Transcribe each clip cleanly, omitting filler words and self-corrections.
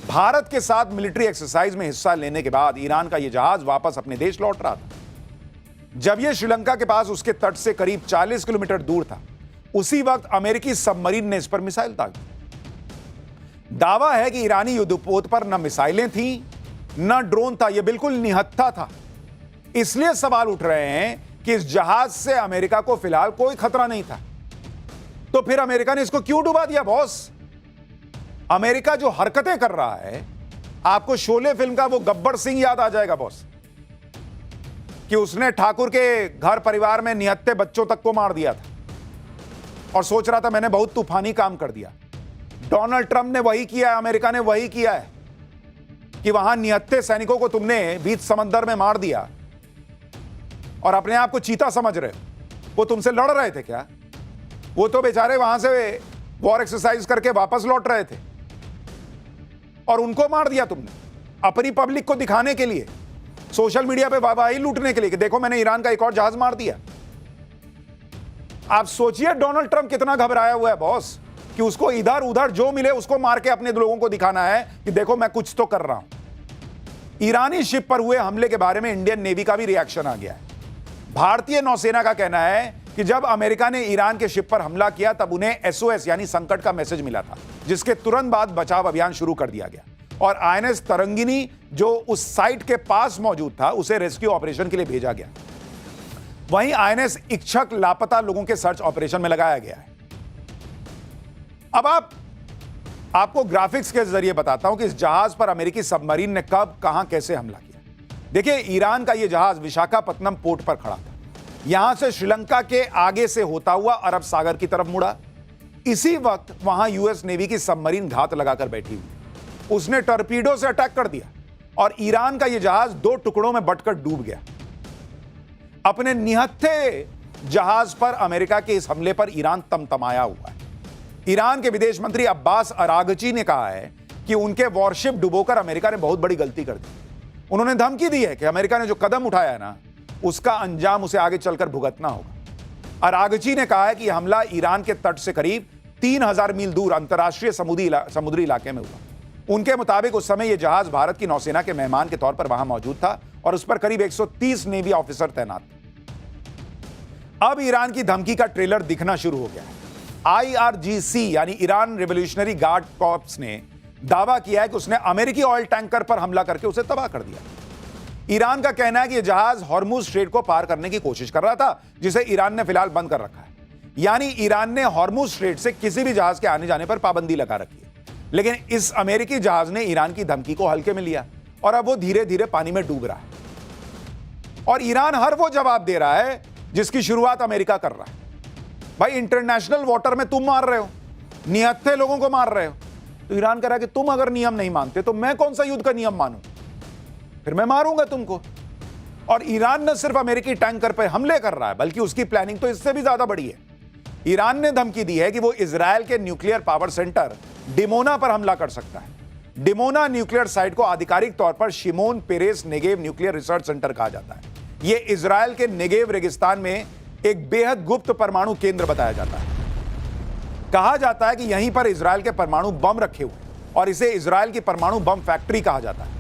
भारत के साथ military exercise में हिस्सा लेने के बाद ईरान का यह जहाज वापस अपने देश लौट रहा था। जब यह श्रीलंका के पास उसके तट से करीब 40 किलोमीटर दूर था, उसी वक्त अमेरिकी सबमरीन ने इस पर मिसाइल दागी। दावा है कि ईरानी युद्धपोत पर न मिसाइलें थीं, न ड्रोन था, यह बिल्कुल निहत्था था। इसलिए सवाल उठ रहे हैं कि इस जहाज से अमेरिका को फिलहाल कोई खतरा नहीं था, तो फिर अमेरिका ने इसको क्यों डुबा दिया बॉस? अमेरिका जो हरकतें कर रहा है, आपको शोले फिल्म का वो गब्बर सिंह याद आ जाएगा बॉस, कि उसने ठाकुर के घर परिवार में निहत्थे बच्चों तक को मार दिया था और सोच रहा था मैंने बहुत तूफानी काम कर दिया। डोनाल्ड ट्रंप ने वही किया है, अमेरिका ने वही किया है कि वहां निहत्थे सैनिकों को तुमने बीच समंदर में मार दिया और अपने आप को चीता समझ रहे हो। वो तुमसे लड़ रहे थे क्या? वो तो बेचारे वहां से वॉर एक्सरसाइज करके वापस लौट रहे थे और उनको मार दिया तुमने अपनी पब्लिक को दिखाने के लिए, सोशल मीडिया पे वाहवाही लूटने के लिए कि देखो मैंने ईरान का एक और जहाज मार दिया। आप सोचिए डोनाल्ड ट्रंप कितना घबराया हुआ है बॉस, कि उसको इधर उधर जो मिले उसको मार के अपने लोगों को दिखाना है कि देखो मैं कुछ तो कर रहा हूं। ईरानी शिप पर हुए हमले के बारे में इंडियन नेवी का भी रिएक्शन आ गया है। भारतीय नौसेना का कहना है कि जब अमेरिका ने ईरान के शिप पर हमला किया तब उन्हें एसओएस यानी संकट का मैसेज मिला था, जिसके तुरंत बाद बचाव अभियान शुरू कर दिया गया और आईएनएस तरंगिनी जो उस साइट के पास मौजूद था उसे रेस्क्यू ऑपरेशन के लिए भेजा गया। वहीं आईएनएस इच्छक लापता लोगों के सर्च ऑपरेशन में लगाया गया है। अब आपको ग्राफिक्स के जरिए बताता हूं कि इस जहाज पर अमेरिकी सबमरीन ने कब, कहां, कैसे हमला किया। देखिए, ईरान का यह जहाज विशाखापत्तनम पोर्ट पर खड़ा था। यहां से श्रीलंका के आगे से होता हुआ अरब सागर की तरफ मुड़ा। इसी वक्त वहां यूएस नेवी की सबमरीन घात लगाकर बैठी हुई। उसने टॉर्पीडो से अटैक कर दिया और ईरान का यह जहाज 2 टुकड़ों में बंटकर डूब गया। अपने निहत्थे जहाज पर अमेरिका के इस हमले पर ईरान तमतमाया हुआ है। ईरान के विदेश मंत्री अब्बास अरागची ने कहा है कि उनके वॉरशिप डुबोकर अमेरिका ने बहुत बड़ी गलती कर दी। उन्होंने धमकी दी है कि अमेरिका ने जो कदम उठाया है ना, उसका अंजाम उसे आगे चलकर भुगतना होगा। अरागची ने कहा है कि यह हमला ईरान के तट से करीब 3000 मील दूर अंतर्राष्ट्रीय समुद्री इलाके में हुआ। उनके मुताबिक उस समय यह जहाज भारत की नौसेना के मेहमान के तौर पर वहां मौजूद था और उस पर करीब 130 नेवी ऑफिसर तैनात थे। अब ईरान की धमकी का ट्रेलर दिखना शुरू हो गया है। IRGC यानी ईरान रिवॉल्यूशनरी गार्ड कॉर्प्स ने दावा किया है कि उसने अमेरिकी ऑयल टैंकर पर हमला करके उसे तबाह कर दिया। ईरान का कहना है कि यह जहाज हॉर्मुज स्ट्रेट को पार करने की कोशिश कर रहा था, जिसे ईरान ने फिलहाल बंद कर रखा है। यानी ईरान ने हॉर्मुज स्ट्रेट से किसी भी जहाज के आने जाने पर पाबंदी लगा रखी है। लेकिन इस अमेरिकी जहाज ने ईरान की धमकी को हल्के में लिया और अब वो धीरे धीरे पानी में डूब रहा है। और ईरान हर वो जवाब दे रहा है जिसकी शुरुआत अमेरिका कर रहा है। भाई, इंटरनेशनल वाटर में तुम मार रहे हो, निहत्थे लोगों को मार रहे हो, तो ईरान कह रहा है कि तुम अगर नियम नहीं मानते तो मैं कौन सा युद्ध का नियम मानूं, फिर मैं मारूंगा तुमको। और ईरान न सिर्फ अमेरिकी टैंकर पर हमले कर रहा है, बल्कि उसकी प्लानिंग तो इससे भी ज्यादा बड़ी है। ईरान ने धमकी दी है कि वो इजरायल के न्यूक्लियर पावर सेंटर डिमोना पर हमला कर सकता है। डिमोना न्यूक्लियर साइट को आधिकारिक तौर पर Shimon Peres Negev nuclear research centre कहा जाता है। यह इजरायल के नेगेव रेगिस्तान में एक बेहद गुप्त परमाणु केंद्र बताया जाता है। कहा जाता है कि यहीं पर इजरायल के परमाणु बम रखे हुए और इसे इजरायल की परमाणु बम फैक्ट्री कहा जाता है।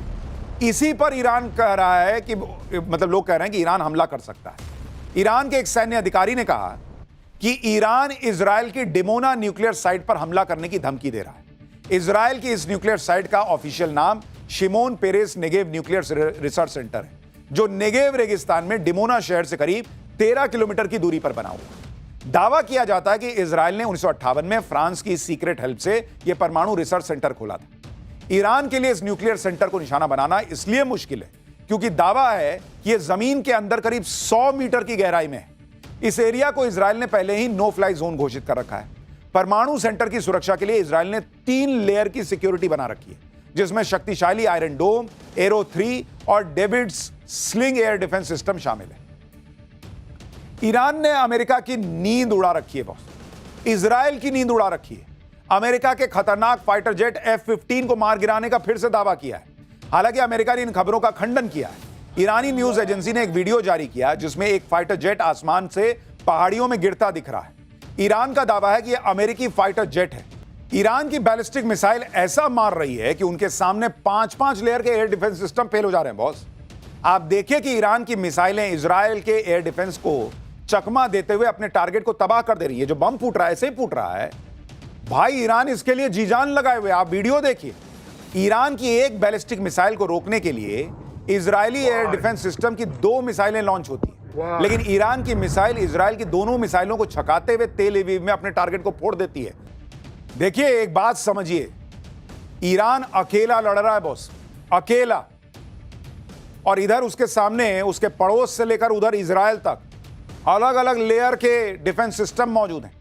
इसी पर ईरान कह रहा है कि लोग कह रहे हैं कि ईरान हमला कर सकता है। ईरान के एक सैन्य अधिकारी ने कहा कि ईरान इजरायल की डिमोना न्यूक्लियर साइट पर हमला करने की धमकी दे रहा है। इजरायल की इस न्यूक्लियर साइट का ऑफिशियल नाम Shimon Peres Negev nuclear research centre है, जो नेगेव रेगिस्तान में डिमोना शहर से करीब 13 किलोमीटर की दूरी पर बना हुआ। दावा किया जाता है कि इजरायल ने 1958 में फ्रांस की सीक्रेट हेल्प से यह परमाणु रिसर्च सेंटर खोला था। ईरान के लिए इस न्यूक्लियर सेंटर को निशाना बनाना इसलिए मुश्किल है क्योंकि दावा है कि यह जमीन के अंदर करीब 100 मीटर की गहराई में है। इस एरिया को इजरायल ने पहले ही नो फ्लाई जोन घोषित कर रखा है। परमाणु सेंटर की सुरक्षा के लिए इजरायल ने 3 लेयर की सिक्योरिटी बना रखी है, जिसमें शक्तिशाली आयरन डोम, एरो 3 और David's sling air defence system शामिल है। ईरान ने अमेरिका की नींद उड़ा रखी है बॉस, इजरायल की नींद उड़ा रखी है। अमेरिका के खतरनाक फाइटर जेट F-15 को मार गिराने का फिर से दावा किया है। हालांकि अमेरिका ने इन खबरों का खंडन किया है। ईरानी न्यूज एजेंसी ने एक वीडियो जारी किया जिसमें एक फाइटर जेट आसमान से पहाड़ियों में गिरता दिख रहा है। ईरान का दावा है कि यह अमेरिकी फाइटर जेट है। ईरान की बैलिस्टिक मिसाइल ऐसा मार रही है कि उनके सामने 5-5 लेयर के एयर डिफेंस सिस्टम फेल हो जा रहे हैं बॉस। आप देखिए कि ईरान की मिसाइलें इजराइल के एयर डिफेंस को चकमा देते हुए अपने टारगेट को तबाह कर दे रही है। जो बम फूट रहा है ऐसे ही फूट रहा है भाई। ईरान इसके लिए जी जान लगाए हुए। आप वीडियो देखिए, ईरान की एक बैलिस्टिक मिसाइल को रोकने के लिए इजरायली एयर डिफेंस सिस्टम की 2 मिसाइलें लॉन्च होती हैं, लेकिन ईरान की मिसाइल इजराइल की दोनों मिसाइलों को छकाते हुए तेल अवीव में अपने टारगेट को फोड़ देती है। देखिए, एक बात समझिए, ईरान अकेला लड़ रहा है बॉस, अकेला। और इधर उसके सामने उसके पड़ोस से लेकर उधर इजराइल तक अलग अलग लेयर के डिफेंस सिस्टम मौजूद हैं,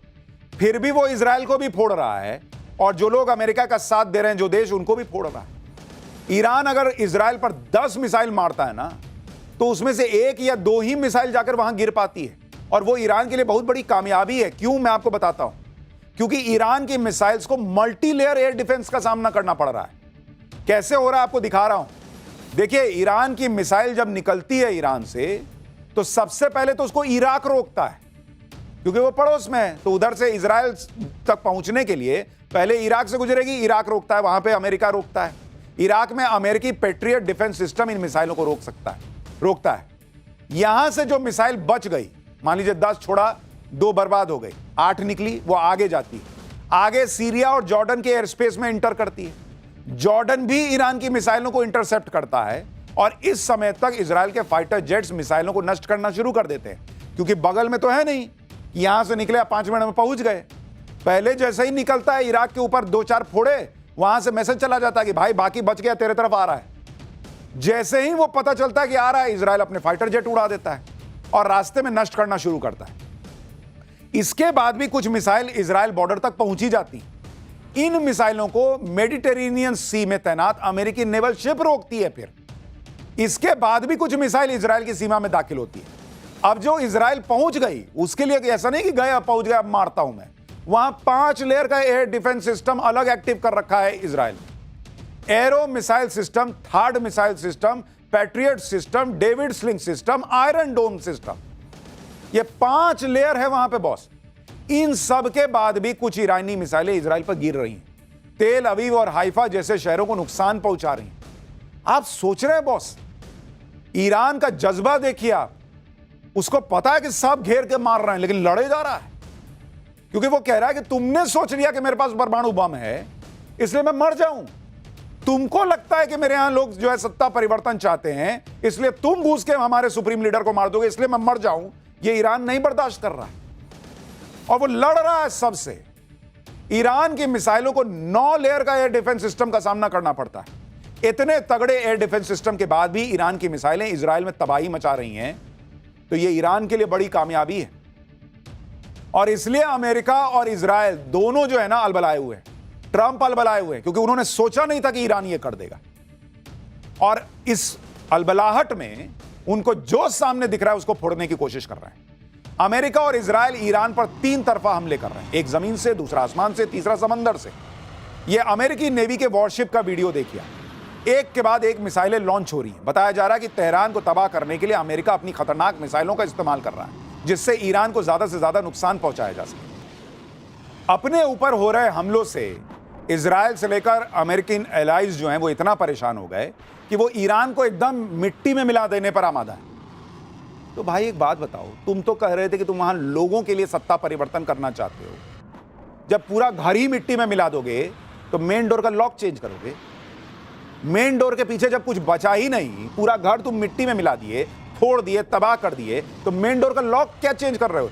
फिर भी वो इजराइल को भी फोड़ रहा है। और जो लोग अमेरिका का साथ दे रहे हैं, जो देश, उनको भी फोड़ रहा है। ईरान अगर इजराइल पर 10 मिसाइल मारता है ना, तो उसमें से 1 या 2 ही मिसाइल जाकर वहां गिर पाती है, और वो ईरान के लिए बहुत बड़ी कामयाबी है। क्यों, मैं आपको बताता हूं। क्योंकि ईरान की मिसाइल्स को मल्टी लेयर एयर डिफेंस का सामना करना पड़ रहा है। कैसे हो रहा है आपको दिखा रहा हूं। देखिए, ईरान की मिसाइल जब निकलती है ईरान से, तो सबसे पहले तो उसको इराक रोकता है, क्योंकि वो पड़ोस में है। तो उधर से इजराइल तक पहुंचने के लिए पहले इराक से गुजरेगी, इराक रोकता है, वहां पे अमेरिका रोकता है। इराक में अमेरिकी पेट्रियट डिफेंस सिस्टम इन मिसाइलों को रोकता है। यहां से जो मिसाइल बच गई, मान लीजिए 10 छोड़ा, 2 बर्बाद हो गई, 8 निकली, वो आगे जाती है। आगे सीरिया और जॉर्डन के एयर स्पेस में इंटर करती है। जॉर्डन भी ईरान की मिसाइलों को इंटरसेप्ट करता है, और इस समय तक इजराइल के फाइटर जेट्स मिसाइलों को नष्ट करना शुरू कर देते हैं, क्योंकि बगल में तो है नहीं। यहां से निकले, 5 मिनट में पहुंच गए। पहले जैसे ही निकलता है इराक के ऊपर 2-4 फोड़े, वहां से मैसेज चला जाता है कि भाई बाकी बच गया, तेरे तरफ आ रहा है। जैसे ही वो पता चलता है कि आ रहा है, इजराइल अपने फाइटर जेट उड़ा देता है और रास्ते में नष्ट करना शुरू करता है। इसके बाद भी कुछ मिसाइल इजराइल बॉर्डर तक पहुंची जाती। इन मिसाइलों को मेडिटेरेनियन सी में तैनात अमेरिकी नेवल शिप रोकती है। फिर इसके बाद भी कुछ मिसाइल इजराइल की सीमा में दाखिल होती है। अब जो इजराइल पहुंच गई, उसके लिए ऐसा नहीं कि गया, पहुंच गया, अब मारता हूं मैं। वहां 5 लेयर का एयर डिफेंस सिस्टम अलग एक्टिव कर रखा है Israel. Arrow missile system, third missile system, Patriot system, David Sling system, Iron Dome system, ये 5 लेयर है वहां पे बॉस। इन सब के बाद भी कुछ ईरानी मिसाइलें इजराइल पर गिर रही हैं, तेल अवीव और हाइफा जैसे शहरों को नुकसान पहुंचा रही हैं। आप सोच रहे हैं बॉस, ईरान का जज्बा देखिए आप। उसको पता है कि सब घेर के मार रहे हैं, लेकिन लड़े जा रहा है, क्योंकि वो कह रहा है कि तुमने सोच लिया कि मेरे पास परमाणु बम है, इसलिए मैं मर जाऊं। तुमको लगता है कि मेरे यहां लोग जो है सत्ता परिवर्तन चाहते हैं, इसलिए तुम घुस के हमारे सुप्रीम लीडर को मार दोगे, इसलिए मैं मर जाऊं। ये ईरान नहीं बर्दाश्त कर रहा है, और वो लड़ रहा है सबसे। ईरान की मिसाइलों को 9 लेयर का एयर डिफेंस सिस्टम का सामना करना पड़ता है। इतने तगड़े एयर डिफेंस सिस्टम के बाद भी ईरान की मिसाइलें इजराइल में तबाही मचा रही हैं, तो ये ईरान के लिए बड़ी कामयाबी है। और इसलिए अमेरिका और इजराइल दोनों जो है ना अलबलाए हुए हैं। ट्रंप अलबलाए हुए हैं, क्योंकि उन्होंने सोचा नहीं था कि ईरान ये कर देगा। और इस अलबलाहट में उनको जो सामने दिख रहा है उसको फोड़ने की कोशिश कर रहे हैं। अमेरिका और इजराइल ईरान पर 3 तरफा हमले कर रहे हैं, एक जमीन से, दूसरा आसमान से, तीसरा समंदर से। यह अमेरिकी नेवी के वॉरशिप का वीडियो देखिए। एक के बाद एक मिसाइलें लॉन्च हो रही हैं। बताया जा रहा है कि तेहरान को तबाह करने के लिए अमेरिका अपनी खतरनाक मिसाइलों का इस्तेमाल कर रहा है, जिससे ईरान को ज्यादा से ज्यादा नुकसान पहुंचाया जा सके। अपने ऊपर हो रहे हमलों से इजराइल से लेकर अमेरिकन एलाइज जो हैं वो इतना परेशान हो गए कि वो ईरान को एकदम मिट्टी में मिला देने पर आमादा है। तो भाई एक बात बताओ, तुम तो कह रहे थे कि तुम वहां लोगों के लिए सत्ता परिवर्तन करना चाहते हो। जब पूरा घर ही मिट्टी में मिला दोगे तो मेन डोर का लॉक चेंज करोगे। मेन डोर के पीछे जब कुछ बचा ही नहीं, पूरा घर तुम मिट्टी में मिला दिए, फोड़ दिए, तबाह कर दिए, तो मेन डोर का लॉक क्या चेंज कर रहे हो?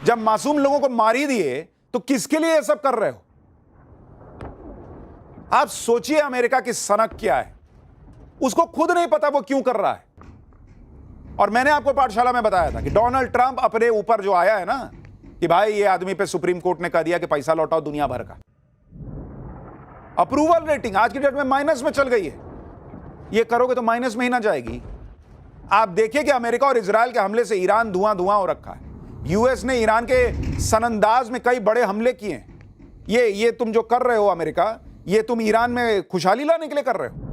जब मासूम लोगों को मार ही दिए तो किसके लिए ये सब कर रहे हो? आप सोचिए अमेरिका की सनक क्या है, उसको खुद नहीं पता वो क्यों कर रहा है। और मैंने आपको पाठशाला में बताया था कि डोनाल्ड ट्रंप अपने ऊपर जो आया है ना कि भाई ये आदमी पे सुप्रीम कोर्ट ने कह दिया कि पैसा लौटाओ दुनिया भर का, अप्रूवल रेटिंग आज की डेट में माइनस में चल गई है। ये करोगे तो माइनस में ही ना जाएगी। आप देखिए कि अमेरिका और इजराइल के हमले से ईरान धुआं धुआं हो रखा है। यूएस ने ईरान के सनंदाज में कई बड़े हमले किए हैं। ये तुम जो कर रहे हो अमेरिका, ये तुम ईरान में खुशहाली लाने के लिए कर रहे हो।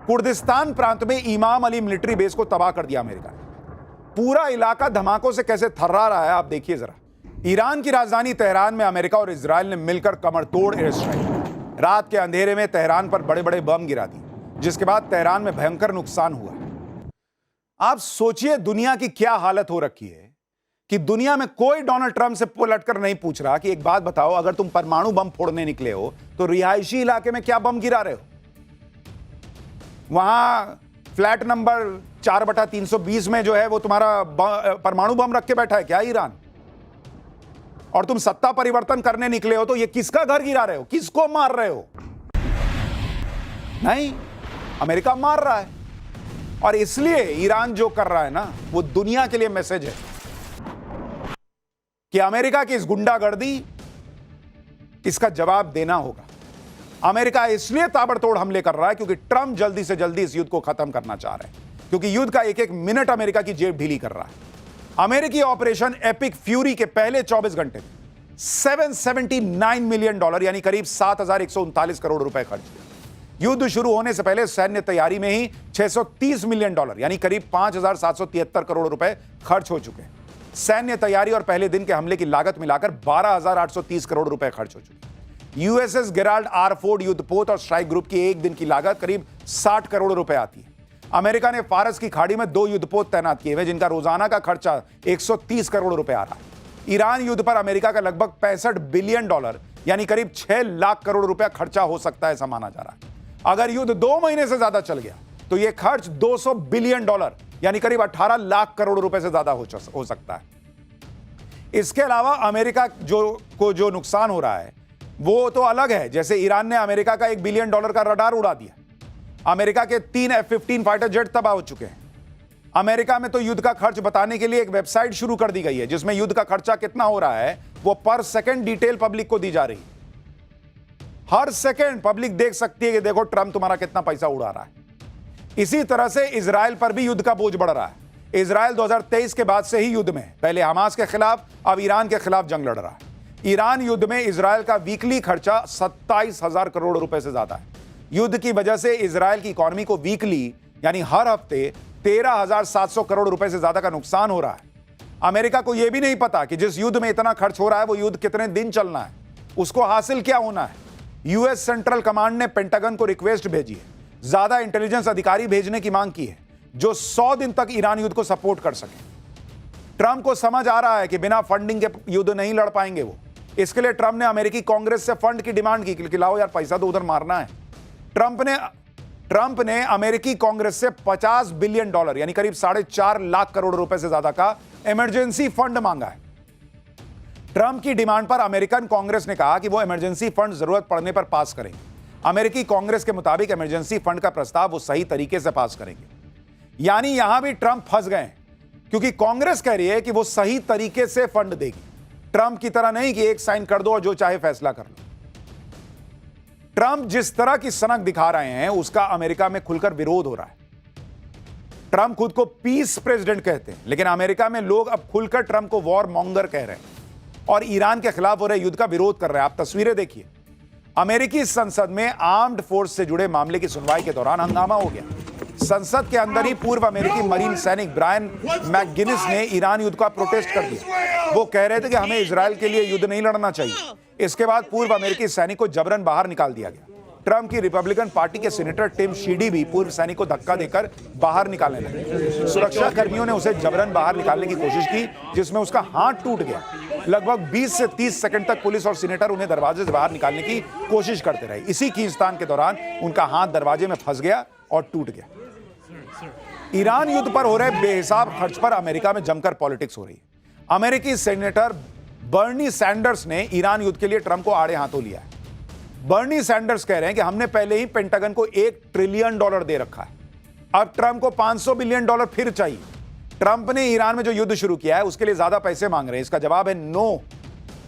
कुर्दिस्तान प्रांत में इमाम अली मिलिट्री बेस को तबाह कर दिया अमेरिका ने। पूरा इलाका धमाकों से कैसे थर्रा रहा है आप देखिए जरा। ईरान की राजधानी तेहरान में अमेरिका और इजराइल ने मिलकर कमर तोड़ एयर स्ट्राइक। रात के अंधेरे में तेहरान पर बड़े बड़े बम गिरा दिए, जिसके बाद तेहरान में भयंकर नुकसान हुआ। आप सोचिए दुनिया की क्या हालत हो रखी है कि दुनिया में कोई डोनाल्ड ट्रंप से पलटकर नहीं पूछ रहा कि एक बात बताओ, अगर तुम परमाणु बम फोड़ने निकले हो तो रिहायशी इलाके में क्या बम गिरा रहे हो? वहां फ्लैट नंबर 4/320 में जो है वो तुम्हारा परमाणु बम रख के बैठा है क्या ईरान? और तुम सत्ता परिवर्तन करने निकले हो तो ये किसका घर गिरा रहे हो, किसको मार रहे हो? नहीं, अमेरिका मार रहा है। और इसलिए ईरान जो कर रहा है ना, वो दुनिया के लिए मैसेज है कि अमेरिका की इस गुंडागर्दी, इसका जवाब देना होगा। अमेरिका इसलिए ताबड़तोड़ हमले कर रहा है क्योंकि ट्रंप जल्दी से जल्दी इस युद्ध को खत्म करना चाह रहे हैं, क्योंकि युद्ध का एक एक मिनट अमेरिका की जेब ढीली कर रहा है। अमेरिकी ऑपरेशन एपिक फ्यूरी के पहले 24 घंटे में $779 मिलियन यानी करीब 7,139 करोड़ रुपए खर्च किए। युद्ध शुरू होने से पहले सैन्य तैयारी में ही $630 मिलियन यानी करीब 5,773 करोड़ रुपए खर्च हो चुके हैं। सैन्य तैयारी और पहले दिन के हमले की लागत मिलाकर 12,830 करोड़ रुपए खर्च हो चुके। यूएसएस गेराल्ड आर फोर्ड युद्धपोत और स्ट्राइक ग्रुप की एक दिन की लागत करीब 60 करोड़ रुपए आती है। अमेरिका ने फारस की खाड़ी में 2 युद्धपोत तैनात किए हुए, जिनका रोजाना का खर्चा 130 करोड़ रुपए आ रहा है। ईरान युद्ध पर अमेरिका का लगभग $65 बिलियन यानी करीब 6 लाख करोड़ रुपया खर्चा हो सकता है, ऐसा माना जा रहा है। अगर युद्ध 2 महीने से ज्यादा चल गया तो यह खर्च $200 बिलियन यानी करीब 18 लाख करोड़ रुपए से ज्यादा हो सकता है। इसके अलावा अमेरिका जो नुकसान हो रहा है वो तो अलग है, जैसे ईरान ने अमेरिका का $1 बिलियन का रडार उड़ा दिया। अमेरिका के 3 F-15 फाइटर जेट तबाह हो चुके हैं। अमेरिका में तो युद्ध का खर्च बताने के लिए एक वेबसाइट शुरू कर दी गई है, जिसमें युद्ध का खर्चा कितना हो रहा है वो पर सेकंड डिटेल पब्लिक को दी जा रही है। हर सेकंड पब्लिक देख सकती है कि देखो ट्रंप तुम्हारा कितना पैसा उड़ा रहा है। इसी तरह से इजराइल पर भी युद्ध का बोझ बढ़ रहा है। इजराइल 2023 के बाद से ही युद्ध में, पहले हमास के खिलाफ, अब ईरान के खिलाफ जंग लड़ रहा है। ईरान युद्ध में इजराइल का वीकली खर्चा 27,000 करोड़ रुपए से ज्यादा है। युद्ध की वजह से इजराइल की इकोनॉमी को वीकली यानी हर हफ्ते 13,700 करोड़ रुपए से ज्यादा का नुकसान हो रहा है। अमेरिका को यह भी नहीं पता कि जिस युद्ध में इतना खर्च हो रहा है वो युद्ध कितने दिन चलना है, उसको हासिल क्या होना है। यूएस सेंट्रल कमांड ने पेंटागन को रिक्वेस्ट भेजी है, ज्यादा इंटेलिजेंस अधिकारी भेजने की मांग की है, जो 100 दिन तक ईरान युद्ध को सपोर्ट कर सके। ट्रंप को समझ आ रहा है कि बिना फंडिंग के युद्ध नहीं लड़ पाएंगे वो। इसके लिए ट्रंप ने अमेरिकी कांग्रेस से फंड की डिमांड की कि लाओ यार पैसा तो उधर मारना है। ट्रंप ने अमेरिकी कांग्रेस से $50 बिलियन यानी करीब 4.5 लाख करोड़ रुपए से ज्यादा का इमरजेंसी फंड मांगा है। ट्रंप की डिमांड पर अमेरिकन कांग्रेस ने कहा कि वो इमरजेंसी फंड जरूरत पड़ने पर पास करेंगे। अमेरिकी कांग्रेस के मुताबिक इमरजेंसी फंड का प्रस्ताव वो सही तरीके से पास करेंगे। यानी यहां भी ट्रंप फंस गए, क्योंकि कांग्रेस कह रही है कि वो सही तरीके से फंड देगी, ट्रंप की तरह नहीं कि एक साइन कर दो और जो चाहे फैसला कर लो। ट्रंप जिस तरह की सनक दिखा रहे हैं उसका अमेरिका में खुलकर विरोध हो रहा है। ट्रंप खुद को पीस प्रेसिडेंट कहते हैं, लेकिन अमेरिका में लोग अब खुलकर ट्रंप को वॉर मॉन्गर कह रहे हैं और ईरान के खिलाफ हो रहे युद्ध का विरोध कर रहे हैं। आप तस्वीरें देखिए, अमेरिकी संसद में आर्म्ड फोर्स से जुड़े मामले की सुनवाई के दौरान हंगामा हो गया। संसद के अंदर ही पूर्व अमेरिकी मरीन सैनिक ब्रायन मैकगिनिस ने ईरान युद्ध का प्रोटेस्ट कर दिया। वो कह रहे थे कि हमें इजराइल के लिए युद्ध नहीं लड़ना चाहिए। इसके बाद पूर्व अमेरिकी सैनिक को जबरन बाहर निकाल दिया गया। ट्रंप की रिपब्लिकन पार्टी के सीनेटर टिम शीडी भी पूर्व सैनिक को धक्का देकर बाहर निकालने लगे। सुरक्षा कर्मियों ने उसे जबरन बाहर निकालने की कोशिश की, जिसमें उसका हाथ टूट गया। लगभग 20 से 30 सेकंड तक पुलिस और सीनेटर उन्हें दरवाजे से बाहर निकालने की कोशिश करते रहे। इसी खींचतान के दौरान उनका हाथ दरवाजे में फंस गया और टूट गया। ईरान युद्ध पर हो रहे बेहिसाब खर्च पर अमेरिका में जमकर पॉलिटिक्स हो रही है। अमेरिकी सेनेटर बर्नी सैंडर्स ने ईरान युद्ध के लिए ट्रंप को आड़े हाथों लिया है। बर्नी सैंडर्स कह रहे हैं कि हमने पहले ही पेंटागन को $1 ट्रिलियन दे रखा है, अब ट्रंप को $500 बिलियन फिर चाहिए। ट्रंप ने ईरान में जो युद्ध शुरू किया है उसके लिए ज्यादा पैसे मांग रहे हैं। इसका जवाब है नो।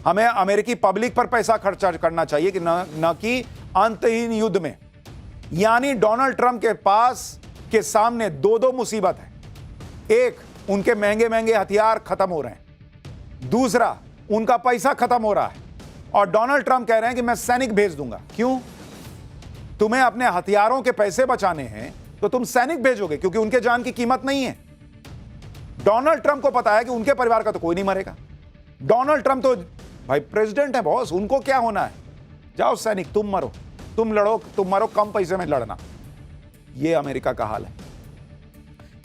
हमें अमेरिकी पब्लिक पर पैसा खर्चा करना चाहिए कि न कि अंतहीन युद्ध में। यानी डोनाल्ड ट्रंप के पास के सामने दो मुसीबत है। एक, उनके महंगे महंगे हथियार खत्म हो रहे हैं। दूसरा, उनका पैसा खत्म हो रहा है। और डोनाल्ड ट्रंप कह रहे हैं कि मैं सैनिक भेज दूंगा। क्यों? तुम्हें अपने हथियारों के पैसे बचाने हैं तो तुम सैनिक भेजोगे, क्योंकि उनके जान की कीमत नहीं है। डोनाल्ड ट्रंप को पता है कि उनके परिवार का तो कोई नहीं मरेगा, डोनाल्ड ट्रंप तो भाई प्रेसिडेंट है बॉस, उनको क्या होना है? जाओ सैनिक, तुम मरो, तुम लड़ो, तुम मरो, कम पैसे में लड़ना। यह अमेरिका का हाल है।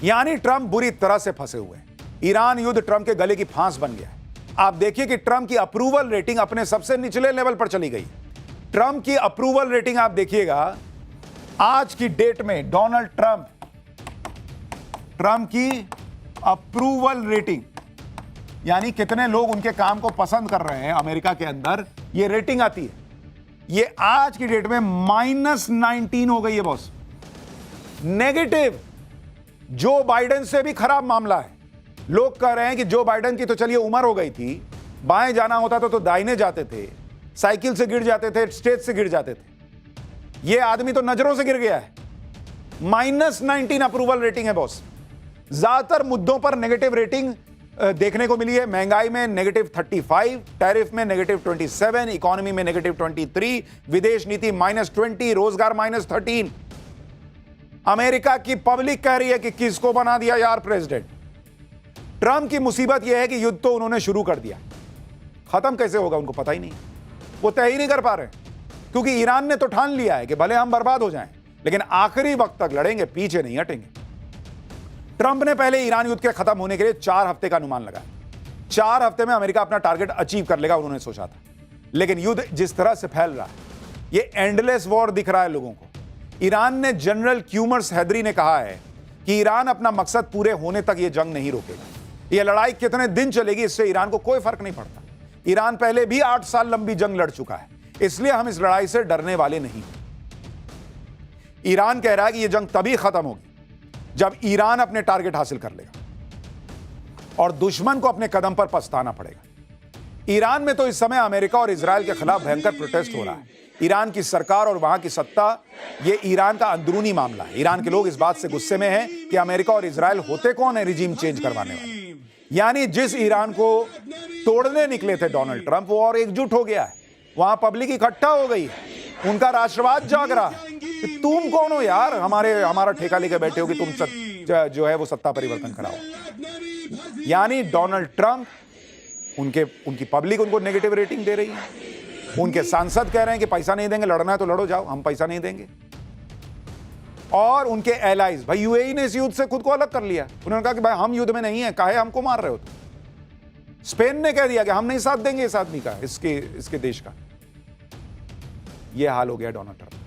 यानी ट्रंप बुरी तरह से फंसे हुए हैं। ईरान युद्ध ट्रंप के गले की फांस बन गया है। आप देखिए कि ट्रंप की अप्रूवल रेटिंग अपने सबसे निचले लेवल पर चली गई। ट्रंप की अप्रूवल रेटिंग आप देखिएगा, आज की डेट में डोनाल्ड ट्रंप की अप्रूवल रेटिंग, यानी कितने लोग उनके काम को पसंद कर रहे हैं अमेरिका के अंदर, ये रेटिंग आती है। ये आज की डेट में -19 हो गई है बॉस, नेगेटिव। जो बाइडेन से भी खराब मामला है। लोग कह रहे हैं कि जो बाइडेन की तो चलिए उम्र हो गई थी, बाएं जाना होता तो दाहिने जाते थे, साइकिल से गिर जाते थे, स्टेज से गिर जाते थे। ये आदमी तो नजरों से गिर गया है। -19 अप्रूवल रेटिंग है बॉस। ज्यादातर मुद्दों पर नेगेटिव रेटिंग देखने को मिली है। महंगाई में -35, टैरिफ में -27, इकोनॉमी में -23, विदेश नीति -20, रोजगार -13। अमेरिका की पब्लिक कह रही है कि किसको बना दिया यार प्रेसिडेंट। ट्रंप की मुसीबत यह है कि युद्ध तो उन्होंने शुरू कर दिया, खत्म कैसे होगा उनको पता ही नहीं। वो तय ही नहीं कर पा रहे, क्योंकि ईरान ने तो ठान लिया है कि भले हम बर्बाद हो जाएं, लेकिन आखिरी वक्त तक लड़ेंगे, पीछे नहीं हटेंगे। ट्रंप ने पहले ईरान युद्ध के खत्म होने के लिए 4 हफ्ते का अनुमान लगाया। 4 हफ्ते में अमेरिका अपना टारगेट अचीव कर लेगा, उन्होंने सोचा था। लेकिन युद्ध जिस तरह से फैल रहा है, ये एंडलेस वॉर दिख रहा है लोगों को। ईरान ने जनरल क्यूमर्स हैदरी ने कहा है कि ईरान अपना मकसद पूरे होने तक यह जंग नहीं रोकेगा। यह लड़ाई कितने दिन चलेगी इससे ईरान को कोई फर्क नहीं पड़ता। ईरान पहले भी 8 साल लंबी जंग लड़ चुका है, इसलिए हम इस लड़ाई से डरने वाले नहीं। ईरान कह रहा है कि यह जंग तभी खत्म होगी जब ईरान अपने टारगेट हासिल कर लेगा और दुश्मन को अपने कदम पर पछताना पड़ेगा। ईरान में तो इस समय अमेरिका और इजराइल के खिलाफ भयंकर प्रोटेस्ट हो रहा है। ईरान की सरकार और वहां की सत्ता, यह ईरान का अंदरूनी मामला है। ईरान के लोग इस बात से गुस्से में हैं कि अमेरिका और इजराइल होते कौन है रिजीम चेंज करवाने वाले। यानी जिस ईरान को तोड़ने निकले थे डोनाल्ड ट्रंप, वो और एकजुट हो गया है। वहां पब्लिक इकट्ठा हो गई है, उनका राष्ट्रवाद जाग रहा है। तुम कौन हो यार, हमारा ठेका लेके बैठे हो कि तुम जो है वो सत्ता परिवर्तन कराओ। यानी डोनाल्ड ट्रंप, उनकी पब्लिक उनको नेगेटिव रेटिंग दे रही है। उनके सांसद कह रहे हैं कि पैसा नहीं देंगे, लड़ना है तो लड़ो, जाओ, हम पैसा नहीं देंगे। और उनके एलाइज, भाई यूएई ने इस युद्ध से खुद को अलग कर लिया। उन्होंने कहा कि भाई हम युद्ध में नहीं है, काहे हमको मार रहे हो तुम। स्पेन ने कह दिया कि हम नहीं साथ देंगे इस आदमी का, इसके देश का। यह हाल हो गया डोनाल्ड ट्रंप।